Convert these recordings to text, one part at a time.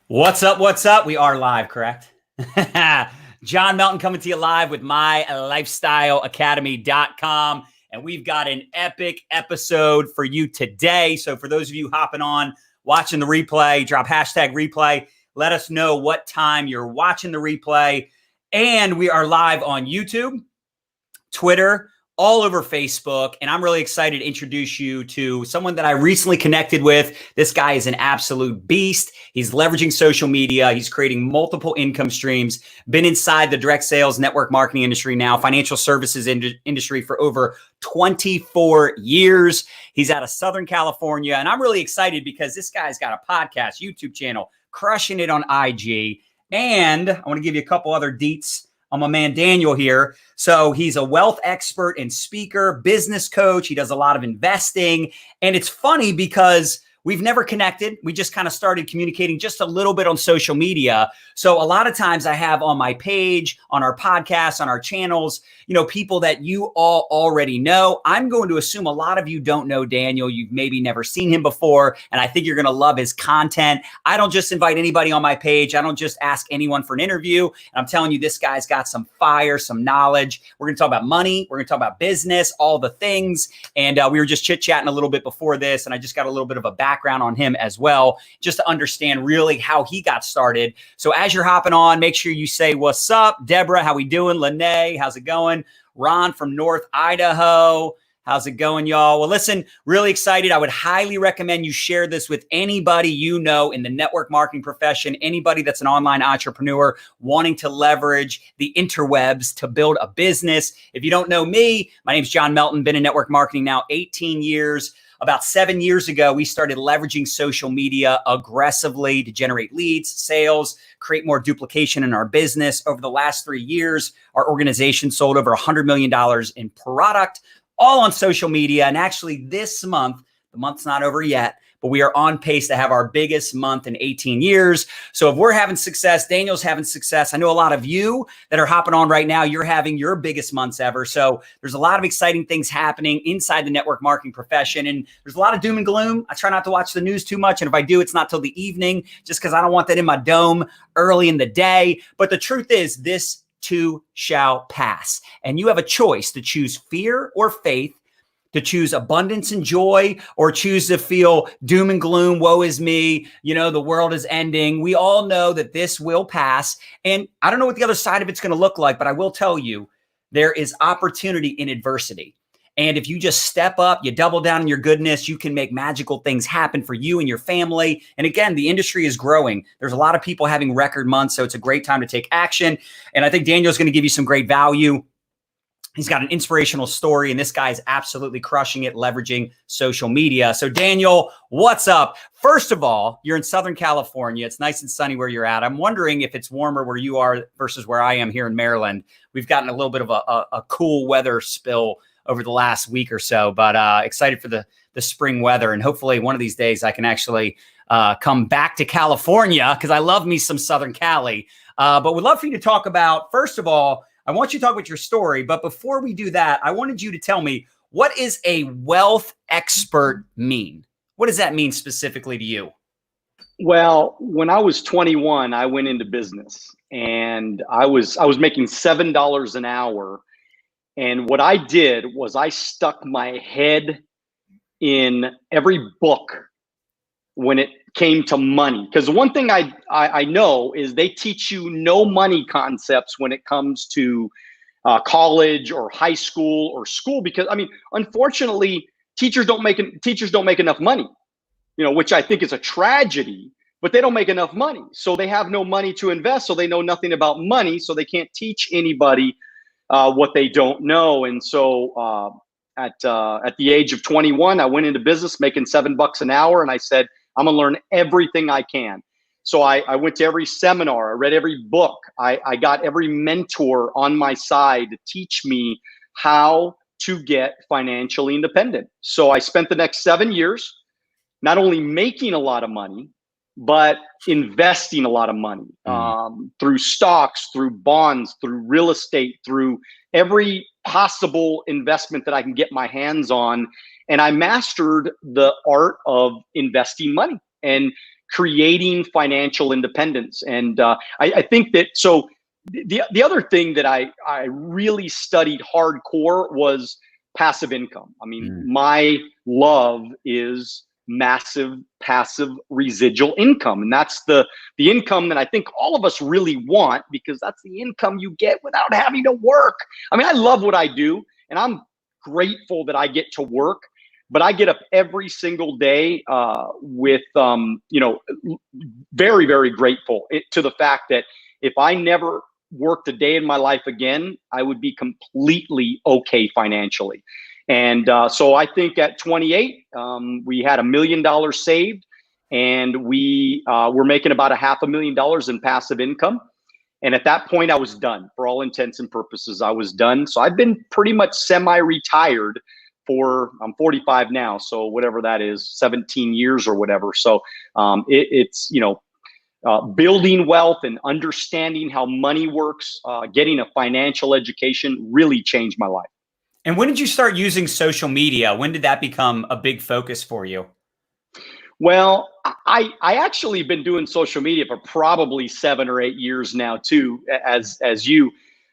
What's up? What's up? We are live, correct? John Melton coming to you live with MyLifestyleAcademy.com. And we've got an epic episode for you today. So for those of you hopping on, watching the replay, drop hashtag replay. Let us know what time you're watching the replay. And we are live on YouTube, Twitter, all over Facebook. And I'm really excited to introduce you to someone that I recently connected with. This guy is an absolute beast. He's leveraging social media. He's creating multiple income streams, been inside the direct sales network marketing industry now, financial services industry for over 24 years. He's out of Southern California. And I'm really excited because this guy's got a podcast, YouTube channel, crushing it on IG. And I want to give you a couple other deets on my man Daniel here. So he's a wealth expert and speaker, business coach. He does a lot of investing. And it's funny because we've never connected. We just kind of started communicating just a little bit on social media. So a lot of times I have on my page, on our podcast, on our channels, people that you all already know. I'm going to assume a lot of you don't know Daniel. You've maybe never seen him before. And I think you're going to love his content. I don't just invite anybody on my page. I don't just ask anyone for an interview. And I'm telling you, this guy's got some fire, some knowledge. We're going to talk about money. We're going to talk about business, all the things. And we were just chit-chatting a little bit before this. And I just got a little bit of a background on him as well, just to understand really how he got started. So as you're hopping on, make sure you say, what's up? Deborah, how we doing? Lene, how's it going? Ron from North Idaho. How's it going, y'all? Well, listen, really excited. I would highly recommend you share this with anybody you know in the network marketing profession, anybody that's an online entrepreneur wanting to leverage the interwebs to build a business. If you don't know me, my name's John Melton, been in network marketing now 18 years. About 7 years ago, we started leveraging social media aggressively to generate leads, sales, create more duplication in our business. Over the last 3 years, our organization sold over $100 million in product, all on social media. And actually this month, the month's not over yet, but we are on pace to have our biggest month in 18 years. So if we're having success, Daniel's having success. I know a lot of you that are hopping on right now, you're having your biggest months ever. So there's a lot of exciting things happening inside the network marketing profession. And there's a lot of doom and gloom. I try not to watch the news too much. And if I do, it's not till the evening, just because I don't want that in my dome early in the day. But the truth is, this too shall pass. And you have a choice to choose fear or faith, to choose abundance and joy, or choose to feel doom and gloom, woe is me, the world is ending. We all know that this will pass. And I don't know what the other side of it's going to look like, but I will tell you, there is opportunity in adversity. And if you just step up, you double down on your goodness, you can make magical things happen for you and your family. And again, the industry is growing. There's a lot of people having record months, so it's a great time to take action. And I think Daniel's going to give you some great value. He's got an inspirational story, and this guy is absolutely crushing it, leveraging social media. So Daniel, what's up? First of all, you're in Southern California. It's nice and sunny where you're at. I'm wondering if it's warmer where you are versus where I am here in Maryland. We've gotten a little bit of a cool weather spill over the last week or so, but excited for the spring weather. And hopefully one of these days I can actually come back to California, because I love me some Southern Cali. But would love for you to talk about, first of all, I want you to talk about your story, but before we do that, I wanted you to tell me, what is a wealth expert mean? What does that mean specifically to you? Well, when I was 21, I went into business, and I was making $7 an hour. And what I did was I stuck my head in every book when it came to money. Because one thing I know is they teach you no money concepts when it comes to college or high school or school. Because unfortunately, teachers don't make enough money, which I think is a tragedy. But they don't make enough money, so they have no money to invest. So they know nothing about money, so they can't teach anybody what they don't know. And so at the age of 21, I went into business making $7 an hour, and I said, I'm gonna learn everything I can. So I went to every seminar, I read every book, I got every mentor on my side to teach me how to get financially independent. So I spent the next 7 years not only making a lot of money, but investing a lot of money through stocks, through bonds, through real estate, through every possible investment that I can get my hands on. And I mastered the art of investing money. And creating financial independence. And I think that, so the other thing that I really studied hardcore was passive income. I mean, my love is massive passive residual income. And that's the income that I think all of us really want, because that's the income you get without having to work. I mean, I love what I do, and I'm grateful that I get to work, but I get up every single day with, very, very grateful to the fact that if I never worked a day in my life again, I would be completely okay financially. And so I think at 28, we had $1 million saved, and we were making about $500,000 in passive income. And at that point, I was done. For all intents and purposes, I was done. So I've been pretty much semi-retired I'm 45 now. So whatever that is, 17 years or whatever. So it's, building wealth and understanding how money works, getting a financial education really changed my life. And when did you start using social media? When did that become a big focus for you? Well, I actually been doing social media for probably 7 or 8 years now too, as you,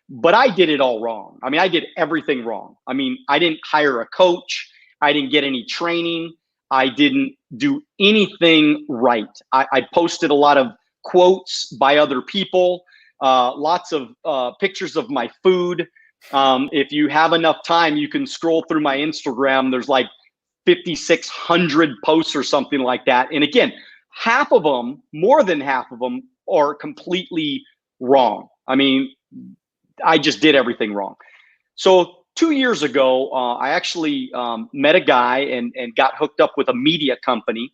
but I did it all wrong. I mean, I did everything wrong. I mean, I didn't hire a coach. I didn't get any training. I didn't do anything right. I posted a lot of quotes by other people, lots of pictures of my food. If you have enough time, you can scroll through my Instagram. There's like 5,600 posts or something like that. And again, half of them, more than half of them, are completely wrong. I mean, I just did everything wrong. So 2 years ago, I actually met a guy and got hooked up with a media company,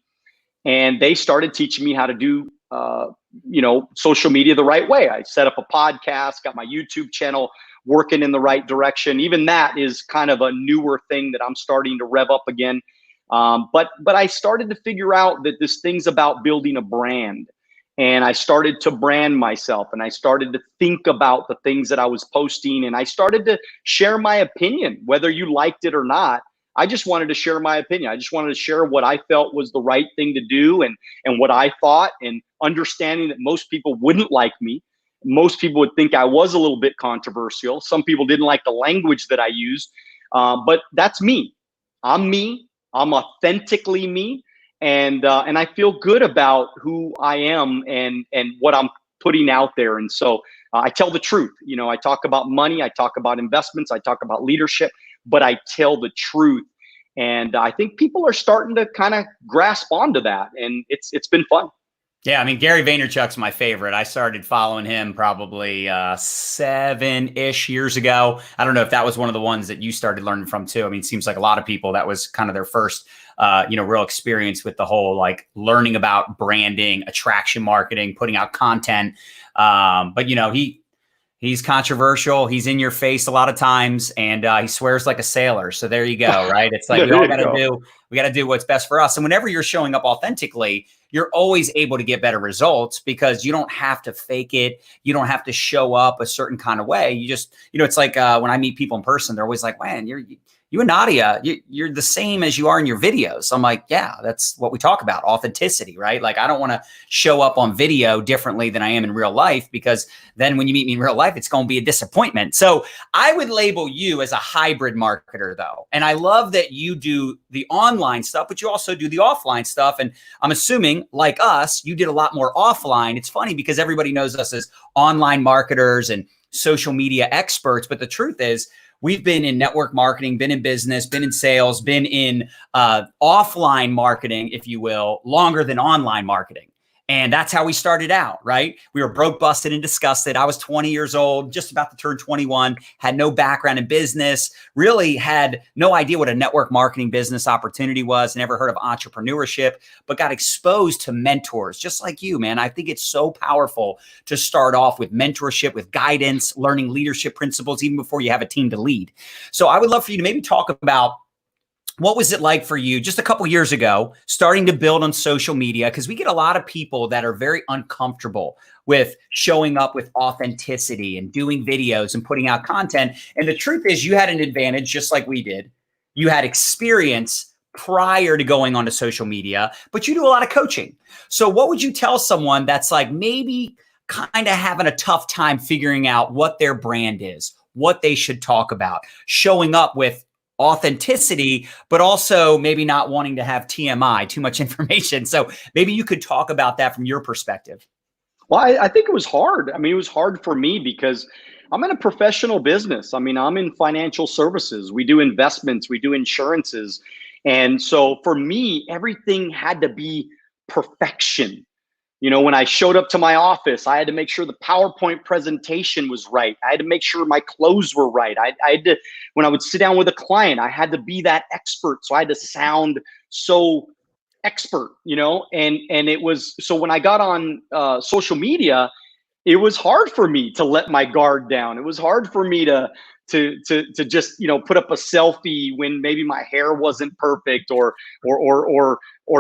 and they started teaching me how to do social media the right way. I set up a podcast, got my YouTube channel working in the right direction. Even that is kind of a newer thing that I'm starting to rev up again. But I started to figure out that this thing's about building a brand. And I started to brand myself, and I started to think about the things that I was posting, and I started to share my opinion, whether you liked it or not. I just wanted to share my opinion. I just wanted to share what I felt was the right thing to do, and what I thought, and understanding that most people wouldn't like me. Most people would think I was a little bit controversial. Some people didn't like the language that I used, but that's me. I'm me. I'm authentically me. And I feel good about who I am and what I'm putting out there. And so I tell the truth. I talk about money, I talk about investments, I talk about leadership, but I tell the truth. And I think people are starting to kind of grasp onto that, and it's been fun. Yeah, I mean, Gary Vaynerchuk's my favorite. I started following him probably 7-ish years ago. I don't know if that was one of the ones that you started learning from too. I mean, it seems like a lot of people, that was kind of their first, real experience with the whole, like, learning about branding, attraction marketing, putting out content. But he's controversial. He's in your face a lot of times, and he swears like a sailor. So there you go, right? It's like we got to do what's best for us. And whenever you're showing up authentically, you're always able to get better results, because you don't have to fake it. You don't have to show up a certain kind of way. You just, it's like when I meet people in person, they're always like, man, you and Nadia, you're the same as you are in your videos. I'm like, yeah, that's what we talk about, authenticity, right? Like, I don't want to show up on video differently than I am in real life, because then when you meet me in real life, it's going to be a disappointment. So I would label you as a hybrid marketer, though. And I love that you do the online stuff, but you also do the offline stuff. And I'm assuming, like us, you did a lot more offline. It's funny because everybody knows us as online marketers and social media experts. But the truth is, we've been in network marketing, been in business, been in sales, been in offline marketing, if you will, longer than online marketing. And that's how we started out, right? We were broke, busted, and disgusted. I was 20 years old, just about to turn 21, had no background in business, really had no idea what a network marketing business opportunity was, never heard of entrepreneurship, but got exposed to mentors just like you, man. I think it's so powerful to start off with mentorship, with guidance, learning leadership principles, even before you have a team to lead. So I would love for you to maybe talk about, what was it like for you just a couple years ago, starting to build on social media? Because we get a lot of people that are very uncomfortable with showing up with authenticity and doing videos and putting out content. And the truth is, you had an advantage just like we did. You had experience prior to going onto social media, but you do a lot of coaching. So what would you tell someone that's like maybe kind of having a tough time figuring out what their brand is, what they should talk about, showing up with authenticity, but also maybe not wanting to have TMI, too much information. So maybe you could talk about that from your perspective. Well, I think it was hard. I mean, it was hard for me because I'm in a professional business. I mean, I'm in financial services. We do investments, we do insurances. And so for me, everything had to be perfection. You know, when I showed up to my office, I had to make sure the PowerPoint presentation was right. I had to make sure my clothes were right. I had to, when I would sit down with a client, I had to be that expert. So I had to sound so expert, you know, and it was, so when I got on social media, it was hard for me to let my guard down. It was hard for me to just, you know, put up a selfie when maybe my hair wasn't perfect, or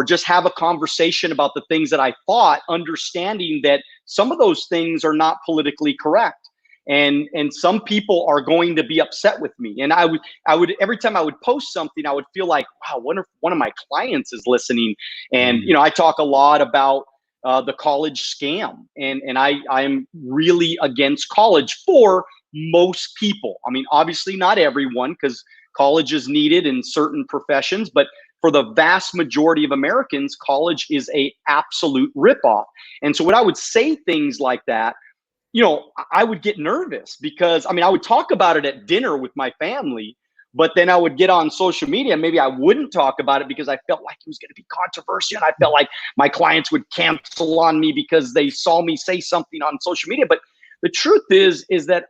just have a conversation about the things that I thought, understanding that some of those things are not politically correct. And some people are going to be upset with me. And I would every time I would post something, I would feel like, wow, wonder if one of my clients is listening. And, you know, I talk a lot about the college scam, and I'm really against college for most people. I mean, obviously not everyone, because college is needed in certain professions, but for the vast majority of Americans, college is a absolute ripoff. And so when I would say things like that, you know, I would get nervous because, I mean, I would talk about it at dinner with my family, but then I would get on social media and maybe I wouldn't talk about it because I felt like it was going to be controversial. And I felt like my clients would cancel on me because they saw me say something on social media. But the truth is that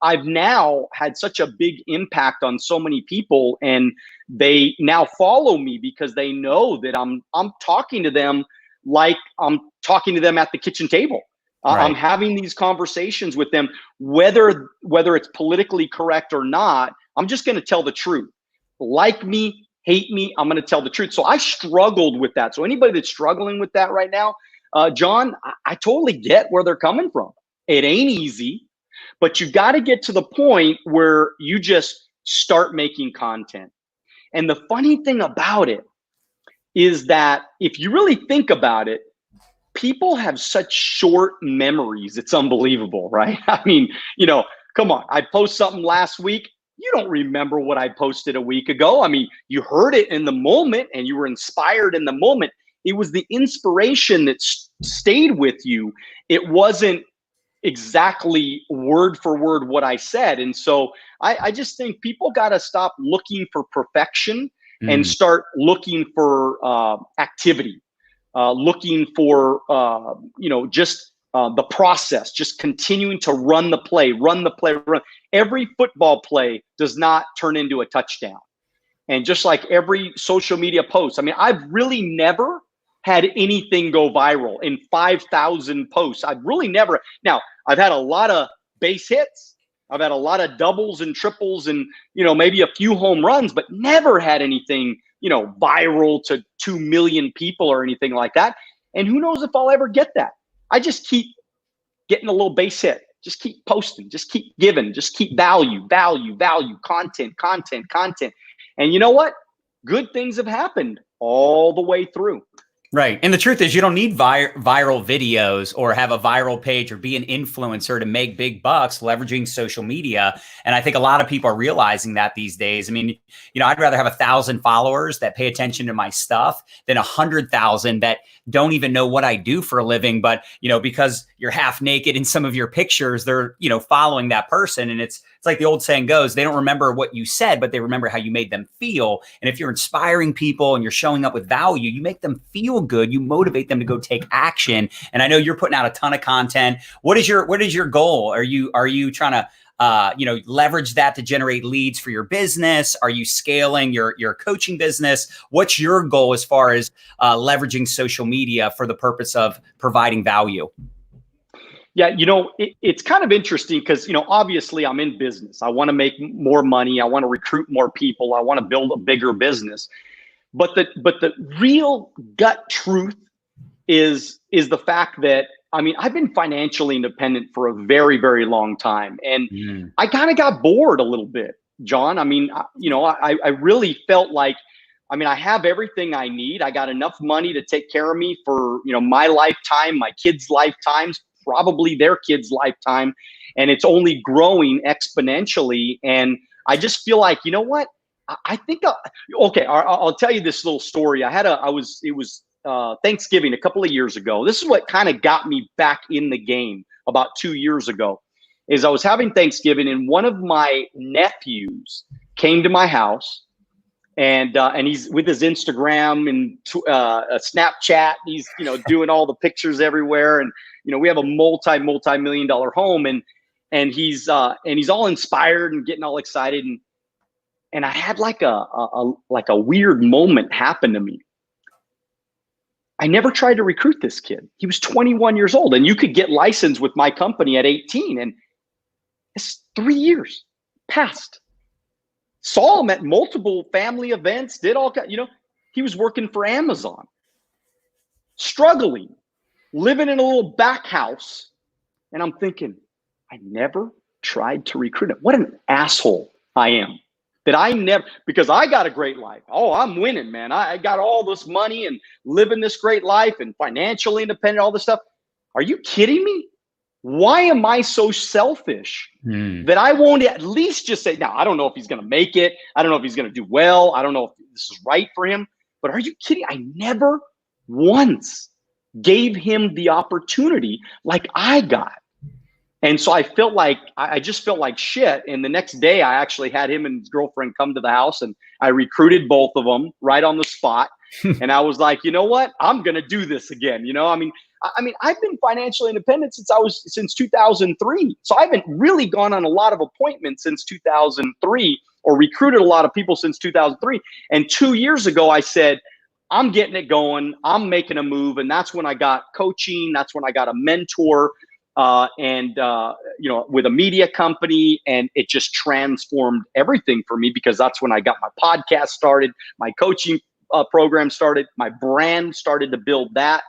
I've now had such a big impact on so many people, and they now follow me because they know that I'm talking to them like I'm talking to them at the kitchen table. Right. I'm having these conversations with them, whether it's politically correct or not. I'm just going to tell the truth. Like me, hate me, I'm going to tell the truth. So I struggled with that. So anybody that's struggling with that right now, John, I totally get where they're coming from. It ain't easy, but you got to get to the point where you just start making content. And the funny thing about it is that if you really think about it, people have such short memories. It's unbelievable, right? I mean, you know, come on. I post something last week. You don't remember what I posted a week ago. I mean, you heard it in the moment and you were inspired in the moment. It was the inspiration that stayed with you. It wasn't exactly word for word what I said. And so I just think people got to stop looking for perfection and start looking for activity. Looking for, you know, just the process, just continuing to run the play. Every football play does not turn into a touchdown. And just like every social media post, I mean, I've really never had anything go viral in 5,000 posts. I've really never. Now, I've had a lot of base hits. I've had a lot of doubles and triples and, you know, maybe a few home runs, but never had anything, you know, viral to 2 million people or anything like that. And who knows if I'll ever get that. I just keep getting a little base hit, just keep posting, just keep giving, just keep value, content. And you know what? Good things have happened all the way through. Right. And the truth is you don't need viral videos or have a viral page or be an influencer to make big bucks leveraging social media. And I think a lot of people are realizing that these days. I mean, you know, I'd rather have 1,000 followers that pay attention to my stuff than 100,000 that don't even know what I do for a living. But, you know, because you're half naked in some of your pictures, they're, you know, following that person. And it's like the old saying goes, they don't remember what you said, but they remember how you made them feel. And if you're inspiring people and you're showing up with value, you make them feel good. You motivate them to go take action. And I know you're putting out a ton of content. What is your goal? Are you trying to, you know, leverage that to generate leads for your business? Are you scaling your coaching business? What's your goal as far as leveraging social media for the purpose of providing value? Yeah, you know, it's kind of interesting because, you know, obviously I'm in business. I want to make more money. I want to recruit more people. I want to build a bigger business. But the real gut truth is the fact that, I mean, I've been financially independent for a very, very long time. And I kind of got bored a little bit, John. I mean, you know, I really felt like I mean, I have everything I need. I got enough money to take care of me for, my lifetime, my kids' lifetimes, probably their kids' lifetime. And it's only growing exponentially. And I just feel like, you know what? I think, okay, I'll tell you this little story. It was Thanksgiving a couple of years ago. This is what kind of got me back in the game about 2 years ago, is I was having Thanksgiving and one of my nephews came to my house. And he's with his Instagram and a Snapchat. He's doing all the pictures everywhere, and we have a multi-million-dollar home, and he's all inspired and getting all excited, and I had like a weird moment happen to me. I never tried to recruit this kid. He was 21 years old, and you could get licensed with my company at 18, and it's 3 years passed. Saw him at multiple family events, did all kinds, he was working for Amazon, struggling, living in a little back house. And I'm thinking, I never tried to recruit him. What an asshole I am that I never, because I got a great life. Oh, I'm winning, man. I got all this money and living this great life and financially independent, all this stuff. Are you kidding me? Why am I so selfish that I won't at least just say, now, I don't know if he's going to make it. I don't know if he's going to do well. I don't know if this is right for him. But are you kidding? I never once gave him the opportunity like I got. And so I just felt like shit. And the next day, I actually had him and his girlfriend come to the house, and I recruited both of them right on the spot. And I was like, you know what? I'm going to do this again. I mean, I've been financially independent since 2003. So I haven't really gone on a lot of appointments since 2003 or recruited a lot of people since 2003. And 2 years ago, I said, I'm getting it going. I'm making a move. And that's when I got coaching. That's when I got a mentor with a media company. And it just transformed everything for me, because that's when I got my podcast started, my coaching program started, my brand started to build that.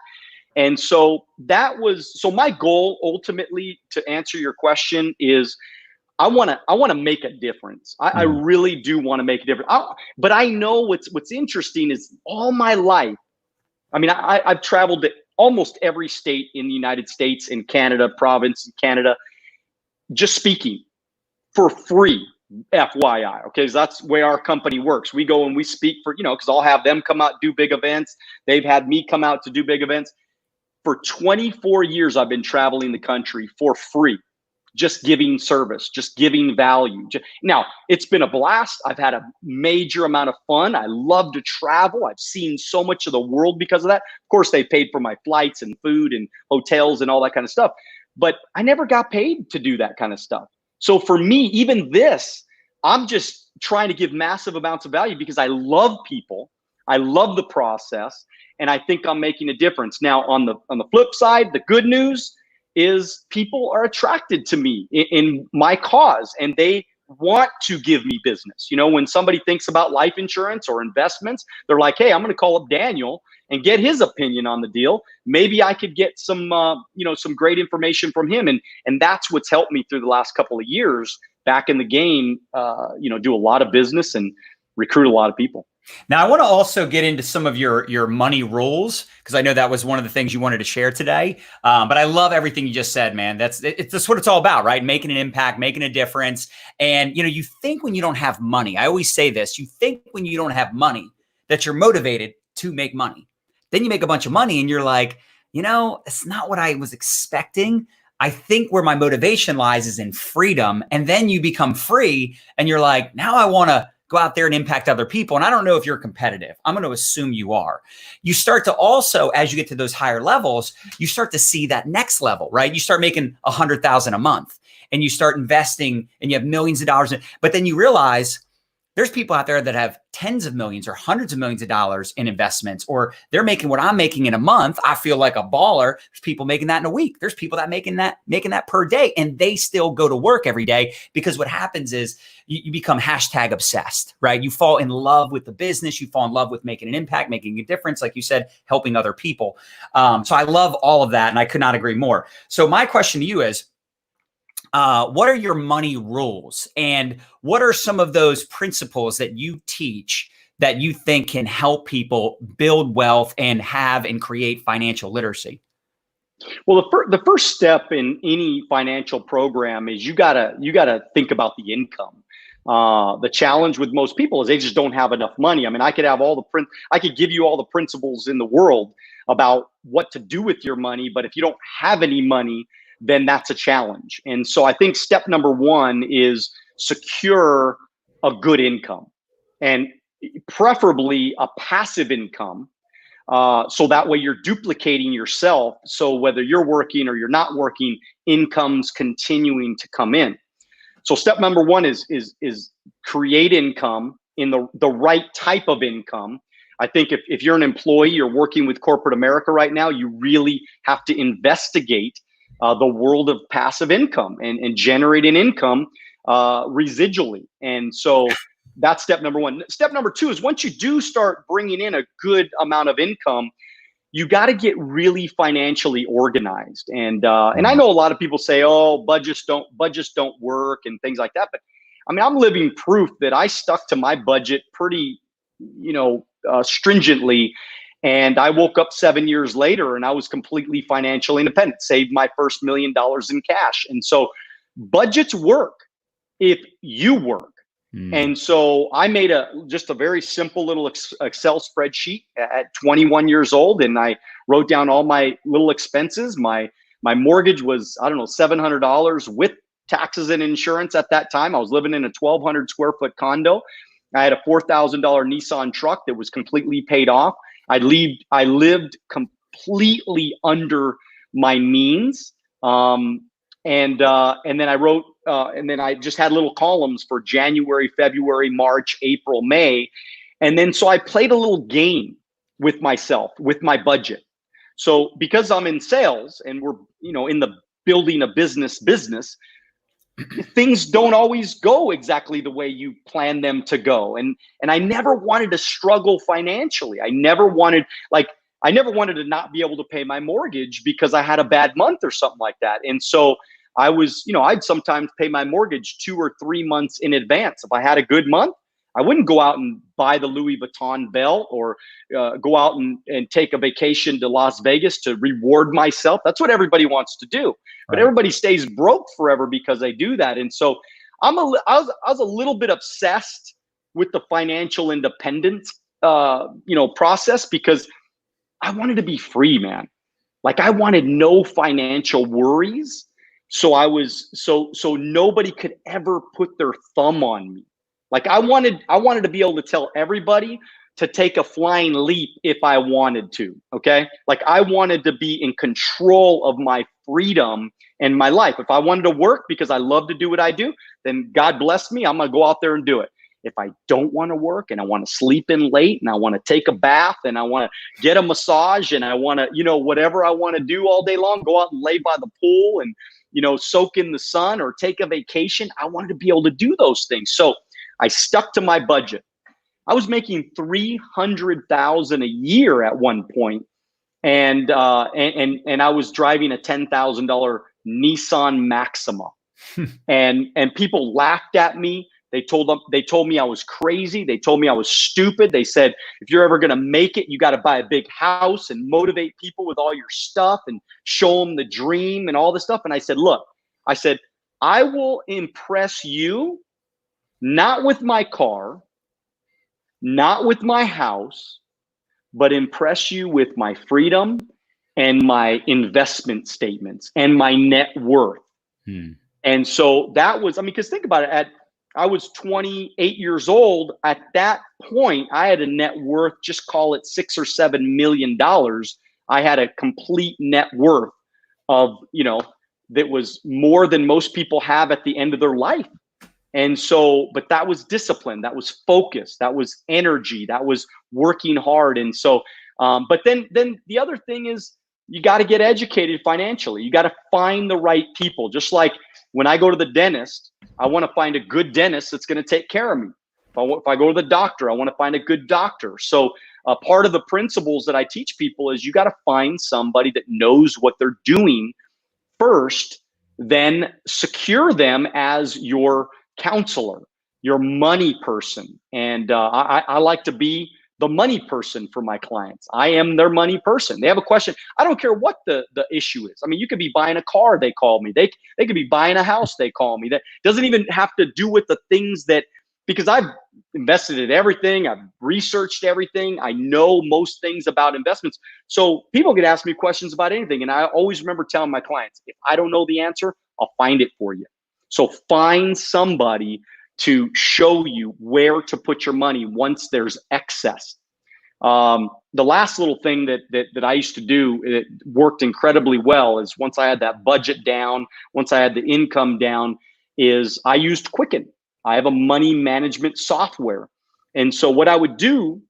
And so my goal ultimately, to answer your question, is I want to make a difference. I really do want to make a difference. But I know what's interesting is all my life, I mean, I've traveled to almost every state in the United States, in Canada, province in Canada, just speaking for free. FYI, okay, so that's where our company works. We go and we speak for, because I'll have them come out, do big events. They've had me come out to do big events. For 24 years, I've been traveling the country for free, just giving service, just giving value. Now, it's been a blast. I've had a major amount of fun. I love to travel. I've seen so much of the world because of that. Of course, they paid for my flights and food and hotels and all that kind of stuff. But I never got paid to do that kind of stuff. So for me, even this, I'm just trying to give massive amounts of value because I love people. I love the process. And I think I'm making a difference. Now, on the flip side, the good news is people are attracted to me in my cause, and they want to give me business. When somebody thinks about life insurance or investments, they're like, hey, I'm going to call up Daniel and get his opinion on the deal. Maybe I could get some great information from him. And that's what's helped me through the last couple of years back in the game, do a lot of business and recruit a lot of people. Now, I want to also get into some of your money rules, because I know that was one of the things you wanted to share today. But I love everything you just said, man. That's what it's all about, right? Making an impact, making a difference. And, you think when you don't have money, I always say this, you think when you don't have money that you're motivated to make money. Then you make a bunch of money and you're like, it's not what I was expecting. I think where my motivation lies is in freedom. And then you become free and you're like, now I want to go out there and impact other people. And I don't know if you're competitive. I'm going to assume you are. You start to also, as you get to those higher levels, you start to see that next level, right? You start making $100,000 a month and you start investing and you have millions of dollars. But then you realize there's people out there that have tens of millions or hundreds of millions of dollars in investments, or they're making what I'm making in a month. I feel like a baller. There's people making that in a week. There's people that making that per day, and they still go to work every day, because what happens is you become hashtag obsessed, right? You fall in love with the business. You fall in love with making an impact, making a difference. Like you said, helping other people. So I love all of that. And I could not agree more. So my question to you is, what are your money rules, and what are some of those principles that you teach that you think can help people build wealth and have and create financial literacy? Well, the first step in any financial program is you gotta think about the income. The challenge with most people is they just don't have enough money. I mean, I could give you all the principles in the world about what to do with your money, but if you don't have any money, then that's a challenge. And so I think step number one is secure a good income, and preferably a passive income. So that way you're duplicating yourself. So whether you're working or you're not working, income's continuing to come in. So step number one is create income in the right type of income. I think if you're an employee, you're working with corporate America right now, you really have to investigate the world of passive income and generate an income residually. And so that's step number one. Step number two is once you do start bringing in a good amount of income, you got to get really financially organized. And I know a lot of people say, oh, budgets don't work and things like that. But I mean, I'm living proof that I stuck to my budget pretty, stringently. And I woke up 7 years later and I was completely financially independent, saved my first $1 million in cash. And so budgets work if you work. And so I made just a very simple little Excel spreadsheet at 21 years old, and I wrote down all my little expenses. My mortgage was, I don't know, $700 with taxes and insurance at that time. I was living in a 1,200 square foot condo. I had a $4,000 Nissan truck that was completely paid off. I lived completely under my means. And then I wrote, and then I just had little columns for January, February, March, April, May. And then, so I played a little game with myself, with my budget. So because I'm in sales and we're, in the building a business, things don't always go exactly the way you plan them to go. And I never wanted to struggle financially. I never wanted to not be able to pay my mortgage because I had a bad month or something like that. And so I was, I'd sometimes pay my mortgage 2 or 3 months in advance. If I had a good month, I wouldn't go out and buy the Louis Vuitton belt or go out and take a vacation to Las Vegas to reward myself. That's what everybody wants to do. But everybody stays broke forever because they do that. And so I was a little bit obsessed with the financial independence, process, because I wanted to be free, man. Like I wanted no financial worries. So I was, so nobody could ever put their thumb on me. Like I wanted to be able to tell everybody to take a flying leap if I wanted to. Okay. Like I wanted to be in control of my freedom and my life. If I wanted to work because I love to do what I do, then God bless me. I'm going to go out there and do it. If I don't want to work and I want to sleep in late and I want to take a bath and I want to get a massage and I want to, whatever I want to do all day long, go out and lay by the pool and, soak in the sun or take a vacation. I wanted to be able to do those things. So I stuck to my budget. I was making $300,000 a year at one point, and I was driving a $10,000 Nissan Maxima, and people laughed at me. They told me I was crazy. They told me I was stupid. They said, if you're ever going to make it, you got to buy a big house and motivate people with all your stuff and show them the dream and all this stuff. And I said, look, I will impress you, not with my car, not with my house, but impress you with my freedom and my investment statements and my net worth. And so that was, because think about it, I was 28 years old. At that point, I had a net worth, just call it $6 or $7 million. I had a complete net worth of, that was more than most people have at the end of their life. And so, but that was discipline, that was focus, that was energy, that was working hard. And so, but then the other thing is you got to get educated financially. You got to find the right people. Just like when I go to the dentist, I want to find a good dentist that's going to take care of me. If I go to the doctor, I want to find a good doctor. So part of the principles that I teach people is you got to find somebody that knows what they're doing first, then secure them as your counselor. your money person. And I like to be the money person for my clients. I am their money person. They have a question. I don't care what the issue is. I mean, you could be buying a car, they call me. They could be buying a house, they call me. That doesn't even have to do with the things that, because I've invested in everything. I've researched everything. I know most things about investments. So people can ask me questions about anything. And I always remember telling my clients, if I don't know the answer, I'll find it for you. So find somebody to show you where to put your money once there's excess. The last little thing that I used to do, it worked incredibly well, is once I had that budget down, once I had the income down, is I used Quicken. I have a money management software. And so what I would do,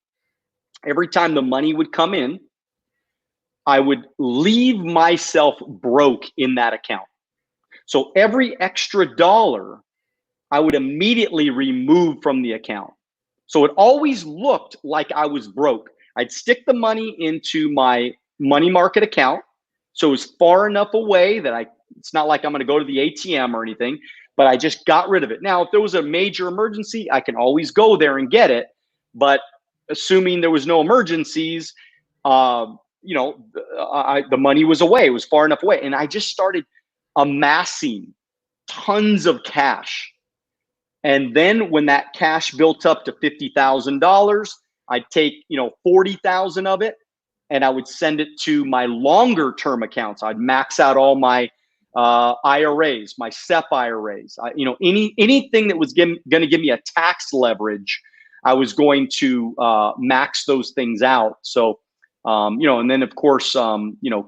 every time the money would come in, I would leave myself broke in that account. So every extra dollar I would immediately remove from the account. So it always looked like I was broke. I'd stick the money into my money market account. So it was far enough away that it's not like I'm going to go to the ATM or anything, but I just got rid of it. Now, if there was a major emergency, I can always go there and get it. But assuming there was no emergencies, the money was away. It was far enough away. And I just started amassing tons of cash. And then when that cash built up to $50,000, I'd take, 40,000 of it, and I would send it to my longer term accounts. I'd max out all my IRAs, my SEP IRAs, anything that was going to give me a tax leverage, I was going to max those things out. So, and then of course,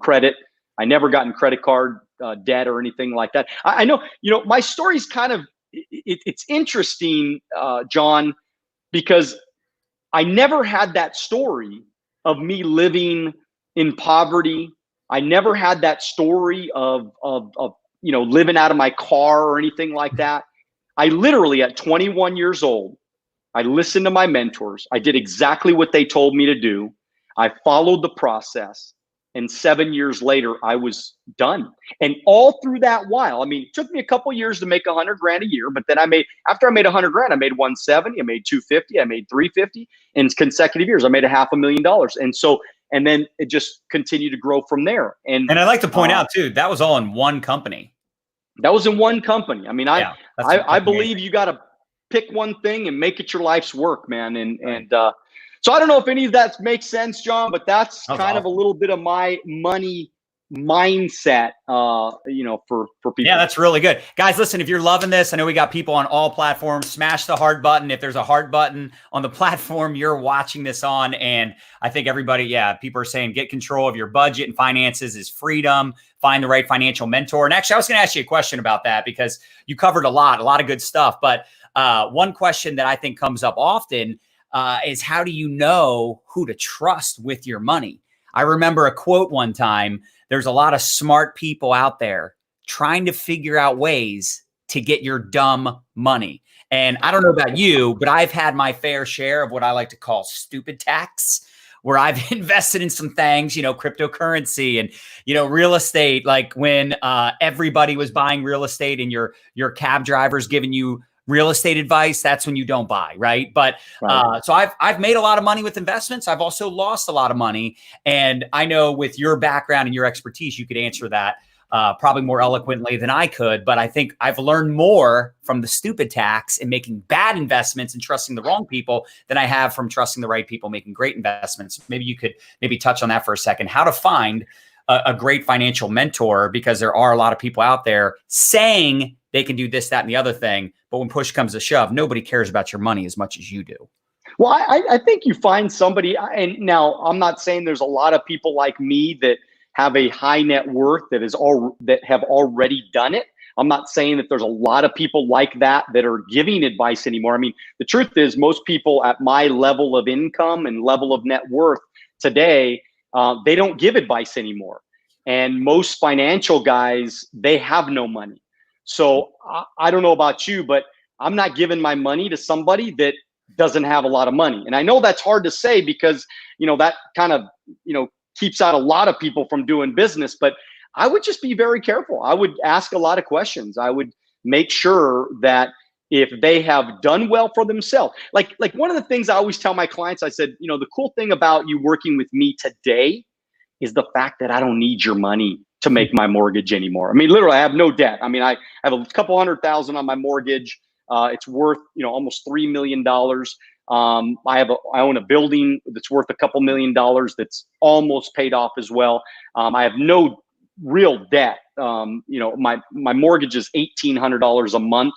credit. I never gotten credit card debt or anything like that. I know, my story's kind of, it's interesting, John, because I never had that story of me living in poverty. I never had that story of living out of my car or anything like that. I literally, at 21 years old, I listened to my mentors. I did exactly what they told me to do. I followed the process. And 7 years later, I was done. And all through that while, it took me a couple of years to make $100,000 a year, but then after I made $100,000, I made 170, I made 250, I made 350 in consecutive years. I made $500,000. And then it just continued to grow from there. And I'd like to point out too, that was all in one company. That was in one company. I believe you got to pick one thing and make it your life's work, man. So I don't know if any of that makes sense, John, but that's kind of a little bit of my money mindset, for people. Yeah, that's really good. Guys, listen, if you're loving this, I know we got people on all platforms. Smash the heart button. If there's a heart button on the platform you're watching this on, and I think everybody, people are saying get control of your budget and finances is freedom. Find the right financial mentor. And actually, I was going to ask you a question about that because you covered a lot of good stuff. But one question that I think comes up often is how do you know who to trust with your money? I remember a quote one time, there's a lot of smart people out there trying to figure out ways to get your dumb money. And I don't know about you, but I've had my fair share of what I like to call stupid tax, where I've invested in some things, cryptocurrency and, real estate, like when everybody was buying real estate and your cab driver's giving you real estate advice, that's when you don't buy, right? But so I've made a lot of money with investments. I've also lost a lot of money. And I know with your background and your expertise, you could answer that probably more eloquently than I could. But I think I've learned more from the stupid tax and making bad investments and trusting the wrong people than I have from trusting the right people, making great investments. Maybe you could touch on that for a second, how to find a great financial mentor, because there are a lot of people out there saying they can do this, that, and the other thing. But when push comes to shove, nobody cares about your money as much as you do. Well, I think you find somebody, and now I'm not saying there's a lot of people like me that have a high net worth that have already done it. I'm not saying that there's a lot of people like that are giving advice anymore. The truth is most people at my level of income and level of net worth today, they don't give advice anymore. And most financial guys, they have no money. So I don't know about you, but I'm not giving my money to somebody that doesn't have a lot of money. And I know that's hard to say because, that kind of, keeps out a lot of people from doing business, but I would just be very careful. I would ask a lot of questions. I would make sure that if they have done well for themselves. Like one of the things I always tell my clients, I said, the cool thing about you working with me today is the fact that I don't need your money to make my mortgage anymore. I mean, literally, I have no debt. I mean, I have a couple $100,000 on my mortgage. It's worth, almost $3 million. I own a building that's worth a couple $1 million that's almost paid off as well. I have no real debt. My mortgage is $1,800 a month.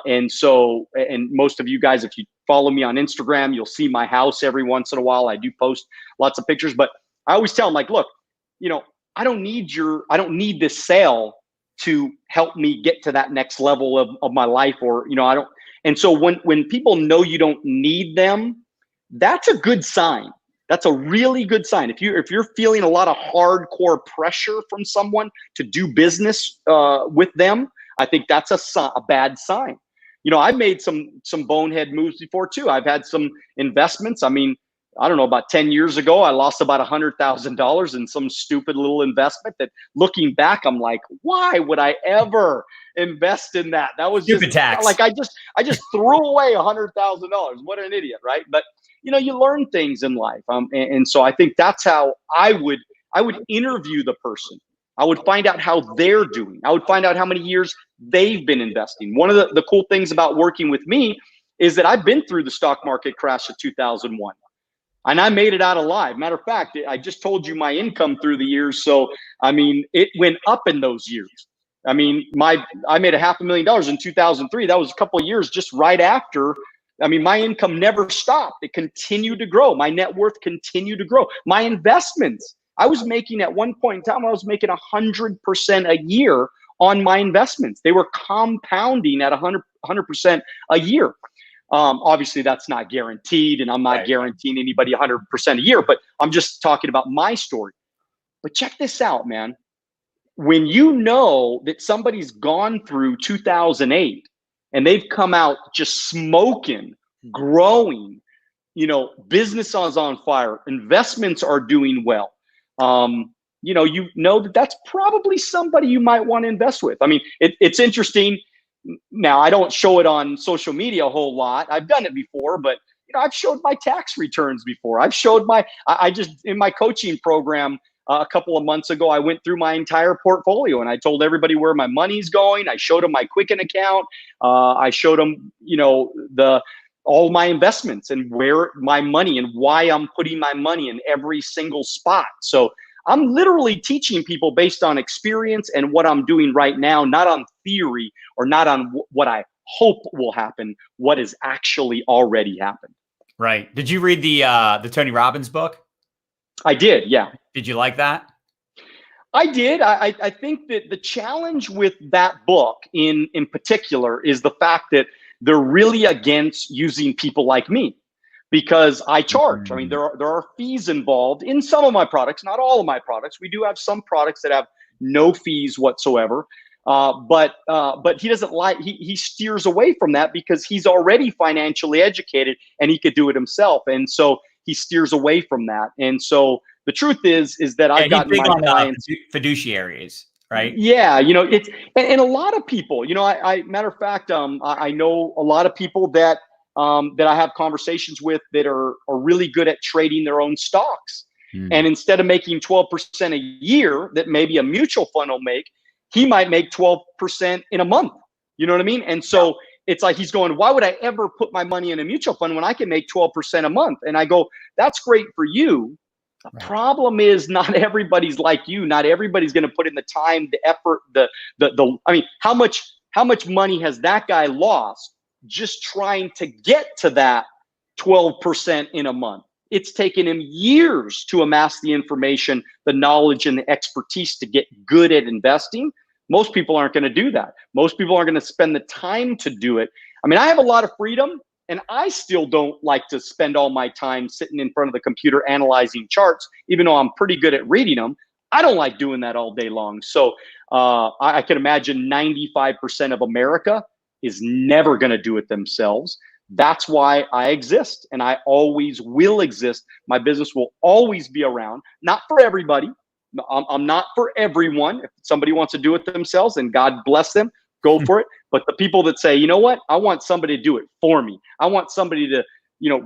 And most of you guys, if you follow me on Instagram, you'll see my house every once in a while. I do post lots of pictures, but I always tell them, like, look, I don't need this sale to help me get to that next level of my life, or, I don't. And so when people know you don't need them, that's a good sign. That's a really good sign. If you're feeling a lot of hardcore pressure from someone to do business with them, I think that's a bad sign. I've made some bonehead moves before too. I've had some investments. I mean, I don't know, about 10 years ago, I lost about $100,000 in some stupid little investment that, looking back, I'm like, why would I ever invest in that? That was stupid tax. Like, I just threw away $100,000. What an idiot, right? But you learn things in life. And so I think that's how I would interview the person. I would find out how they're doing. I would find out how many years they've been investing. One of the cool things about working with me is that I've been through the stock market crash of 2001. And I made it out alive. Matter of fact, I just told you my income through the years. So, I mean, it went up in those years. I mean, I made $500,000 in 2003. That was a couple of years just right after. I mean, my income never stopped. It continued to grow. My net worth continued to grow. My investments, I was making, at one point in time, I was making 100% a year on my investments. They were compounding at 100% a year. Obviously, that's not guaranteed, and I'm not guaranteeing anybody 100% a year, but I'm just talking about my story. But check this out, man. When you know that somebody's gone through 2008 and they've come out just smoking, growing, business is on fire, investments are doing well, that that's probably somebody you might want to invest with. I mean, it's interesting. Now, I don't show it on social media a whole lot. I've done it before, but I've showed my tax returns before. I've showed I just, in my coaching program a couple of months ago, I went through my entire portfolio and I told everybody where my money's going. I showed them my Quicken account. I showed them, all my investments and where my money and why I'm putting my money in every single spot. So I'm literally teaching people based on experience and what I'm doing right now, not on theory or not on what I hope will happen, what has actually already happened. Right. Did you read the Tony Robbins book? I did, yeah. Did you like that? I did. I think that the challenge with that book in particular is the fact that they're really against using people like me. Because I charge. I mean, there are fees involved in some of my products, not all of my products. We do have some products that have no fees whatsoever. But he doesn't he steers away from that because he's already financially educated and he could do it himself. And so he steers away from that. And so the truth is that I've gotten my clients fiduciaries, right? Yeah, it's and a lot of people. I matter of fact, I know a lot of people that I have conversations with that are really good at trading their own stocks. And instead of making 12% a year that maybe a mutual fund will make, he might make 12% in a month. You know what I mean? And so it's like he's going, why would I ever put my money in a mutual fund when I can make 12% a month? And I go, that's great for you. The problem is not everybody's like you. Not everybody's going to put in the time, the effort, I mean, how much money has that guy lost just trying to get to that 12% in a month? It's taken him years to amass the information, the knowledge, and the expertise to get good at investing. Most people aren't going to do that. Most people aren't going to spend the time to do it. I mean, I have a lot of freedom, and I still don't like to spend all my time sitting in front of the computer analyzing charts, even though I'm pretty good at reading them. I don't like doing that all day long. So I can imagine 95% of America is never going to do it themselves. That's why I exist, and I always will exist. My business will always be around. Not for everybody. I'm not for everyone. If somebody wants to do it themselves, and God bless them, go for it. But the people that say, you know what, I want somebody to do it for me. I want somebody to,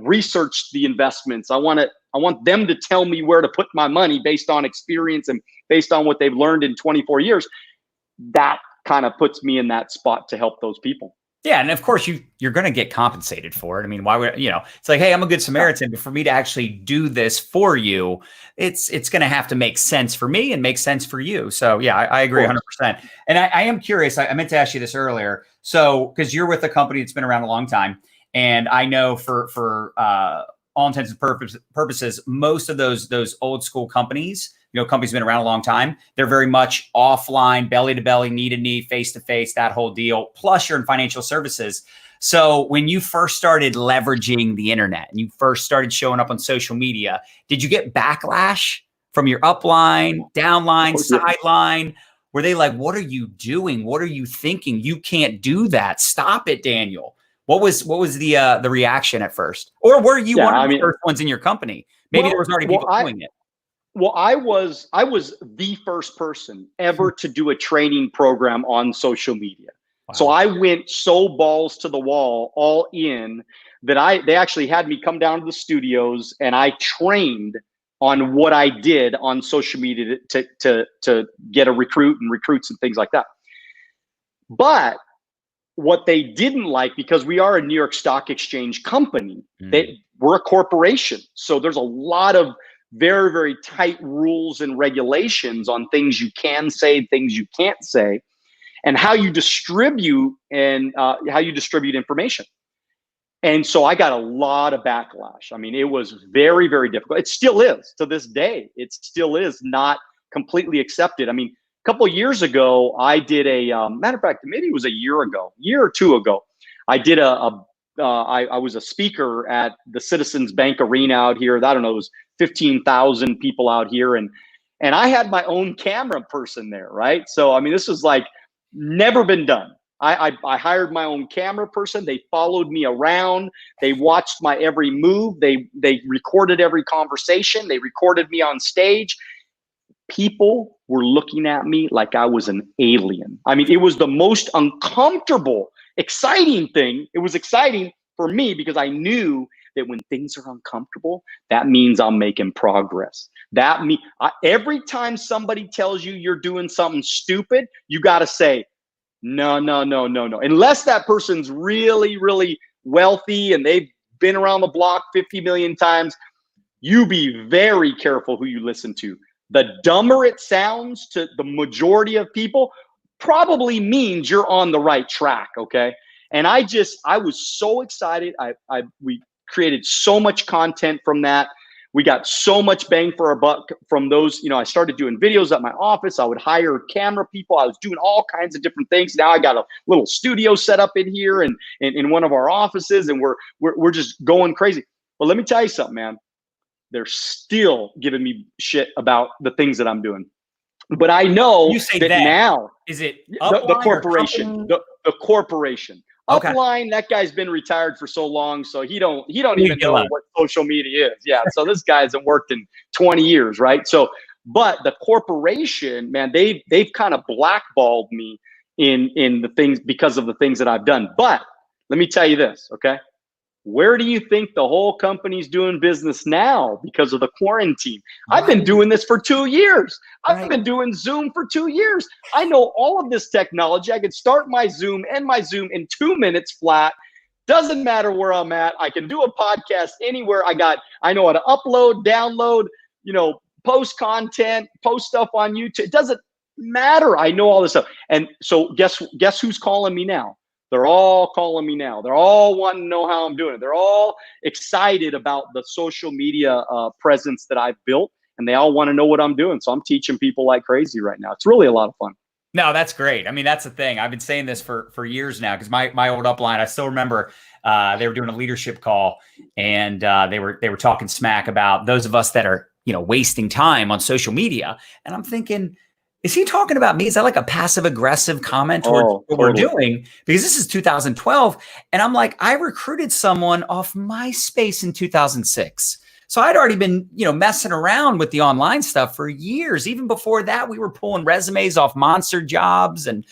research the investments. I want them to tell me where to put my money based on experience and based on what they've learned in 24 years. That kind of puts me in that spot to help those people. Yeah, and of course you're going to get compensated for it. I mean, why would it's like, hey, I'm a good Samaritan, but for me to actually do this for you, it's going to have to make sense for me and make sense for you. So yeah, I agree 100%. And I am curious. I meant to ask you this earlier. So because you're with a company that's been around a long time, and I know for all intents and purposes, most of those old school companies. Companies have been around a long time. They're very much offline, belly to belly, knee to knee, face to face, that whole deal. Plus, you're in financial services. So when you first started leveraging the internet and you first started showing up on social media, did you get backlash from your upline, downline, sideline? Were they like, what are you doing? What are you thinking? You can't do that. Stop it, Daniel. What was the reaction at first? Or were you one of the first ones in your company? Maybe there was already people doing it. Well, I was the first person ever to do a training program on social media. Wow. So I went so balls to the wall, all in, that they actually had me come down to the studios and I trained on what I did on social media to get a recruits and things like that. But what they didn't like, because we are a New York Stock Exchange company, we're a corporation. So there's a lot of very, very tight rules and regulations on things you can say, things you can't say, and how you distribute information. And so I got a lot of backlash. I mean, it was very, very difficult. It still is to this day. It still is not completely accepted. I mean, a couple of years ago, I did matter of fact, maybe it was a year or two ago, I did I was a speaker at the Citizens Bank Arena out here. I don't know, it was 15,000 people out here. And I had my own camera person there, right? So, I mean, this was like never been done. I hired my own camera person. They followed me around. They watched my every move. They recorded every conversation. They recorded me on stage. People were looking at me like I was an alien. I mean, it was the most uncomfortable, exciting thing. It was exciting for me because I knew that when things are uncomfortable, that means I'm making progress. Every time somebody tells you you're doing something stupid, you got to say, no. Unless that person's really, really wealthy and they've been around the block 50 million times, you be very careful who you listen to. The dumber it sounds to the majority of people probably means you're on the right track, okay? And I was so excited. We created so much content from that. We got so much bang for our buck from those. I started doing videos at my office. I would hire camera people. I was doing all kinds of different things. Now I got a little studio set up in here and in one of our offices, and we're just going crazy. But let me tell you something, man. They're still giving me shit about the things that I'm doing. But I know that now is it the corporation, the corporation. Okay. Upline, that guy's been retired for so long, so he don't even know what social media is. Yeah, so this guy hasn't worked in 20 years, right? So, but the corporation, man, they've kind of blackballed me in the things because of the things that I've done. But let me tell you this, okay? Where do you think the whole company's doing business now because of the quarantine? I've been doing this for 2 years. I've been doing Zoom for 2 years. I know all of this technology. I could start my Zoom, end my Zoom in 2 minutes flat. Doesn't matter where I'm at. I can do a podcast anywhere. I know how to upload, download, post content, post stuff on YouTube. It doesn't matter. I know all this stuff. And so guess who's calling me now? They're all calling me now. They're all wanting to know how I'm doing it. They're all excited about the social media presence that I've built, and they all want to know what I'm doing. So I'm teaching people like crazy right now. It's really a lot of fun. No, that's great. I mean, that's the thing. I've been saying this for years now because my old upline, I still remember they were doing a leadership call, and they were talking smack about those of us that are wasting time on social media, and I'm thinking, is he talking about me? Is that like a passive aggressive comment towards what we're doing? Because this is 2012. And I'm like, I recruited someone off MySpace in 2006. So I'd already been, messing around with the online stuff for years. Even before that, we were pulling resumes off Monster Jobs and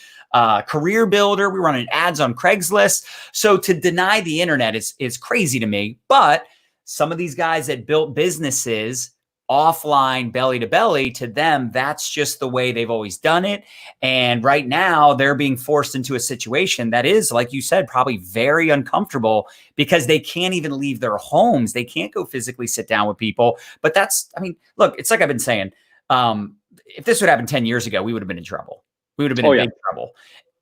Career Builder. We were running ads on Craigslist. So to deny the internet is crazy to me. But some of these guys that built businesses offline, belly to belly, to them, that's just the way they've always done it. And right now they're being forced into a situation that is, like you said, probably very uncomfortable because they can't even leave their homes. They can't go physically sit down with people. But look, it's like I've been saying, if this would happen 10 years ago, we would have been in trouble. We would have been in big trouble.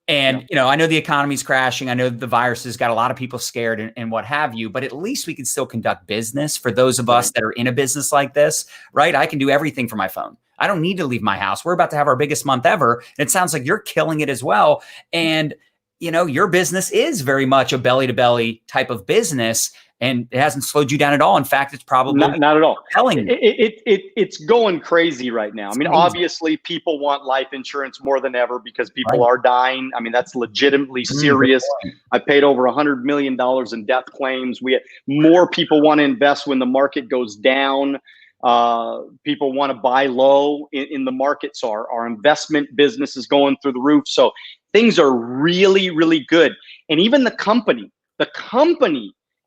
And, I know the economy's crashing. I know the virus has got a lot of people scared and what have you, but at least we can still conduct business for those of us that are in a business like this, right? I can do everything from my phone. I don't need to leave my house. We're about to have our biggest month ever. And it sounds like you're killing it as well. And, your business is very much a belly to belly type of business. And it hasn't slowed you down at all. In fact, it's probably not at all. Telling you. It's going crazy right now. I mean, obviously, people want life insurance more than ever because people are dying. I mean, that's legitimately serious. I paid over $100 million in death claims. More people want to invest when the market goes down. People want to buy low in the market. So our investment business is going through the roof. So things are really, really good. And even the company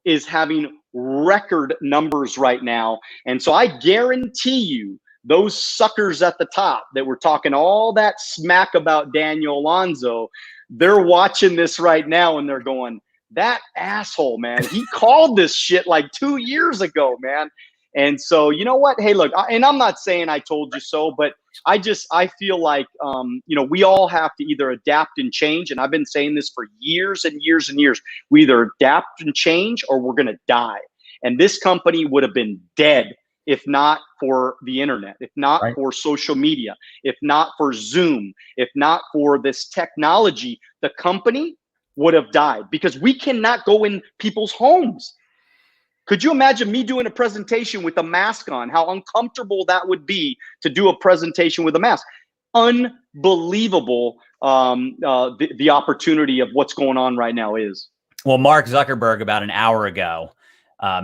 is having record numbers right now. And so I guarantee you, those suckers at the top that were talking all that smack about Daniel Alonzo, they're watching this right now and they're going, that asshole, man, he called this shit like 2 years ago, man. And so, you know what? Hey, look, and I'm not saying I told you so, but I feel like, we all have to either adapt and change. And I've been saying this for years and years and years. We either adapt and change or we're going to die. And this company would have been dead if not for the internet, if not for social media, if not for Zoom, if not for this technology, the company would have died because we cannot go in people's homes. Could you imagine me doing a presentation with a mask on? How uncomfortable that would be to do a presentation with a mask. Unbelievable the opportunity of what's going on right now is. Well, Mark Zuckerberg about an hour ago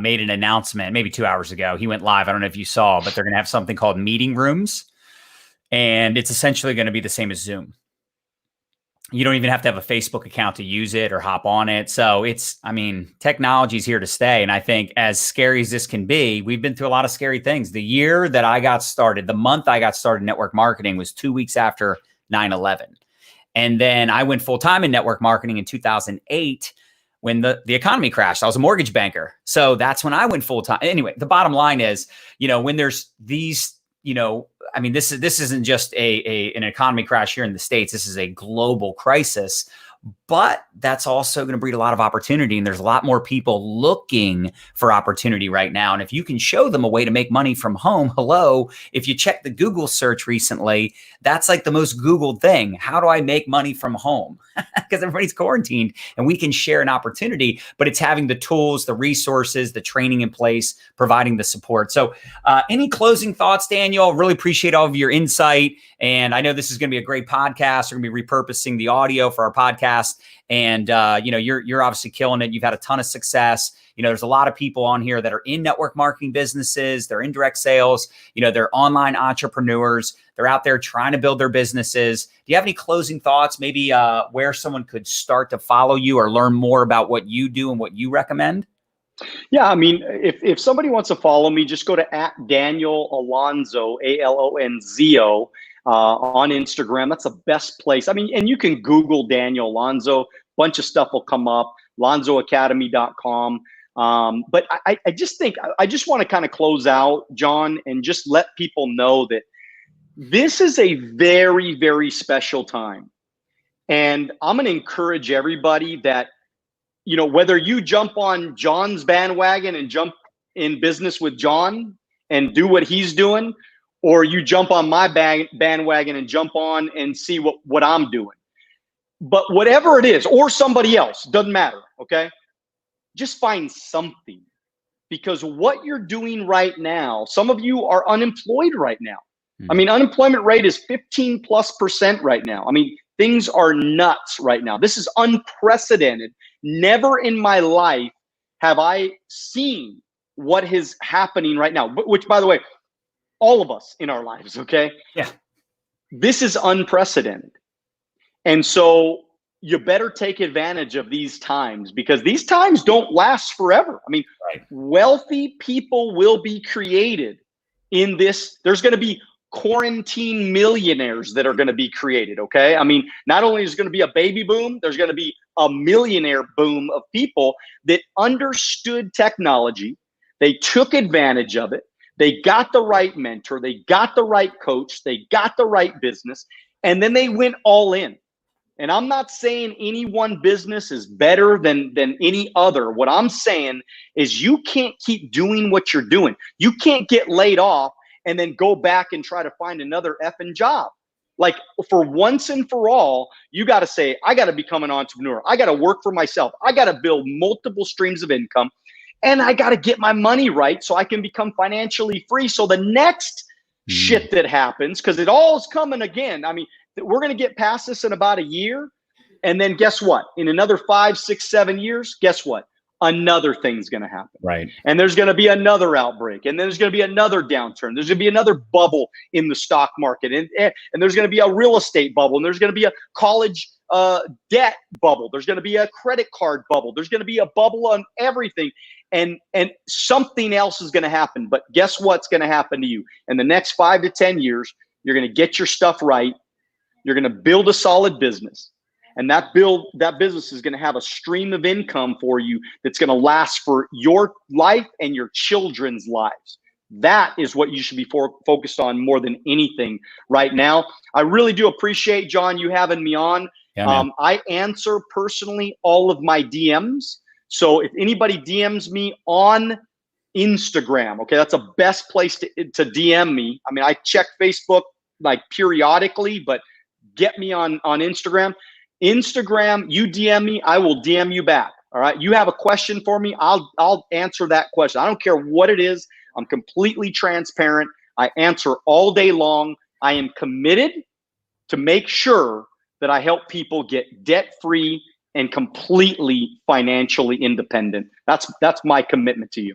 made an announcement, maybe 2 hours ago. He went live. I don't know if you saw, but they're going to have something called meeting rooms. And it's essentially going to be the same as Zoom. You don't even have to have a Facebook account to use it or hop on it. So technology is here to stay. And I think as scary as this can be, we've been through a lot of scary things. The year that I got started, the month I got started in network marketing was 2 weeks after 9/11. And then I went full-time in network marketing in 2008 when the economy crashed. I was a mortgage banker. So that's when I went full-time. Anyway, the bottom line is, when there's these, this isn't just an economy crash here in the States. This is a global crisis, but that's also going to breed a lot of opportunity. And there's a lot more people looking for opportunity right now. And if you can show them a way to make money from home, if you check the Google search recently, that's like the most Googled thing. How do I make money from home? Because everybody's quarantined and we can share an opportunity, but it's having the tools, the resources, the training in place, providing the support. So any closing thoughts, Daniel? Really appreciate all of your insight. And I know this is going to be a great podcast. We're going to be repurposing the audio for our podcast. And, you're obviously killing it. You've had a ton of success. There's a lot of people on here that are in network marketing businesses. They're in direct sales. They're online entrepreneurs. They're out there trying to build their businesses. Do you have any closing thoughts? Maybe where someone could start to follow you or learn more about what you do and what you recommend? Yeah, if somebody wants to follow me, just go to @Daniel Alonzo, Alonzo, on Instagram. That's the best place. And you can Google Daniel Alonzo. Bunch of stuff will come up. AlonzoAcademy.com. But I just think I just want to kind of close out, John, and just let people know that this is a very, very special time. And I'm going to encourage everybody that, whether you jump on John's bandwagon and jump in business with John and do what he's doing, or you jump on my bandwagon and jump on and see what I'm doing. But whatever it is, or somebody else, doesn't matter, okay? Just find something. Because what you're doing right now, some of you are unemployed right now. Unemployment rate is 15+% right now. Things are nuts right now. This is unprecedented. Never in my life have I seen what is happening right now, which, by the way, all of us in our lives, okay? Yeah. This is unprecedented. And so you better take advantage of these times, because these times don't last forever. I mean, Right. wealthy people will be created in this. There's going to be quarantine millionaires that are going to be created, okay? I mean, not only is going to be a baby boom, there's going to be a millionaire boom of people that understood technology. They took advantage of it. They got the right mentor. They got the right coach. They got the right business. And then they went all in. And I'm not saying any one business is better than any other. What I'm saying is you can't keep doing what you're doing. You can't get laid off and then go back and try to find another effing job. Like, for once and for all, you got to say, I got to become an entrepreneur. I got to work for myself. I got to build multiple streams of income. And I got to get my money right so I can become financially free. So the next shit that happens, because it all is coming again. I mean, we're going to get past this in about a year. And then guess what? In another 5, 6, 7 years, guess what? Another thing's going to happen. Right. And there's going to be another outbreak. And then there's going to be another downturn. There's going to be another bubble in the stock market. And there's going to be a real estate bubble. And there's going to be a college debt bubble. There's going to be a credit card bubble. There's going to be a bubble on everything. And something else is going to happen. But guess what's going to happen to you? In the next 5 to 10 years, you're going to get your stuff right. You're going to build a solid business. And that business is going to have a stream of income for you that's going to last for your life and your children's lives. That is what you should be focused on more than anything right now. I really do appreciate, John, you having me on. Yeah, I answer personally all of my DMs. So if anybody DMs me on Instagram, okay, that's the best place to DM me. I mean, I check Facebook like periodically, but get me on Instagram. Instagram, you DM me, I will DM you back. All right. You have a question for me, I'll answer that question. I don't care what it is. I'm completely transparent. I answer all day long. I am committed to make sure that I help people get debt-free and completely financially independent. That's my commitment to you.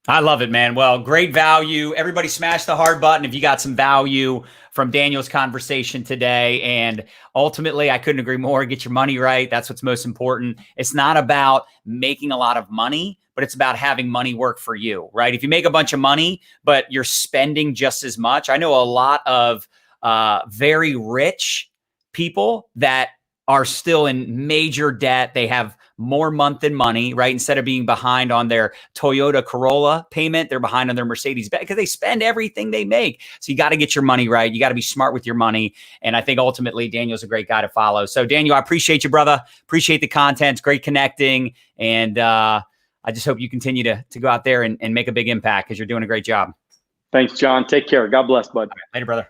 I love it, man. Well, great value. Everybody smash the hard button if you got some value from Daniel's conversation today. And ultimately, I couldn't agree more. Get your money right. That's what's most important. It's not about making a lot of money, but it's about having money work for you, right? If you make a bunch of money, but you're spending just as much. I know a lot of very rich people that are still in major debt. They have more month than money, right? Instead of being behind on their Toyota Corolla payment, they're behind on their Mercedes because they spend everything they make. So you got to get your money right. You got to be smart with your money. And I think ultimately Daniel's a great guy to follow. So Daniel, I appreciate you, brother. Appreciate the content. It's great connecting. And I just hope you continue to go out there and make a big impact because you're doing a great job. Thanks, John. Take care. God bless, bud. Right, later, brother.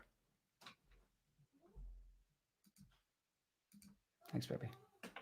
Thanks, baby.